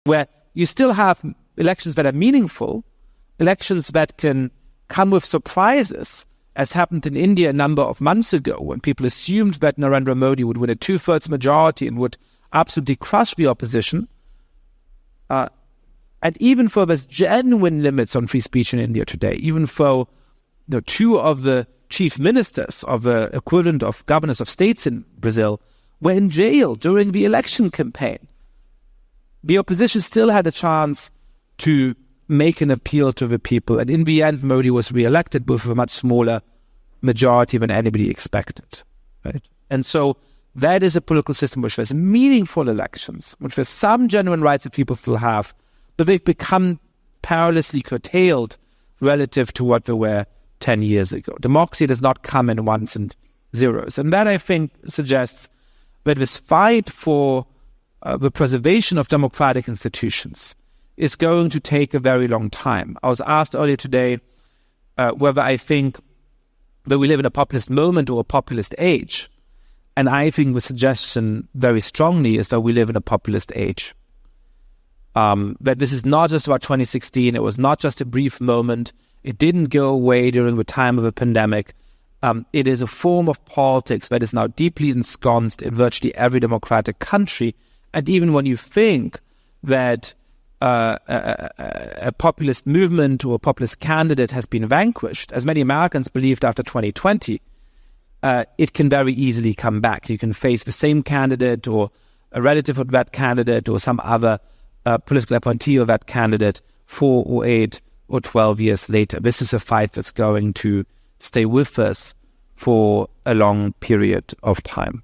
where you still have elections that are meaningful, elections that can come with surprises, as happened in India a number of months ago, when people assumed that Narendra Modi would win a 2/3 majority and would absolutely crush the opposition. And even though there's genuine limits on free speech in India today, even though two of the chief ministers of the equivalent of governors of states in Brazil were in jail during the election campaign, the opposition still had a chance to make an appeal to the people. And in the end, Modi was re-elected with a much smaller majority than anybody expected. Right? And so that is a political system which has meaningful elections, which has some genuine rights that people still have, but they've become perilously curtailed relative to what they were 10 years ago. Democracy does not come in ones and zeros. And that, I think, suggests that this fight for the preservation of democratic institutions is going to take a very long time. I was asked earlier today whether I think that we live in a populist moment or a populist age. And I think the suggestion very strongly is that we live in a populist age. That this is not just about 2016. It was not just a brief moment. It didn't go away during the time of a pandemic. It is a form of politics that is now deeply ensconced in virtually every democratic country. And even when you think that a populist movement or a populist candidate has been vanquished, as many Americans believed after 2020, it can very easily come back. You can face the same candidate or a relative of that candidate or some other political appointee of that candidate 4 or 8 or 12 years later. This is a fight that's going to stay with us for a long period of time.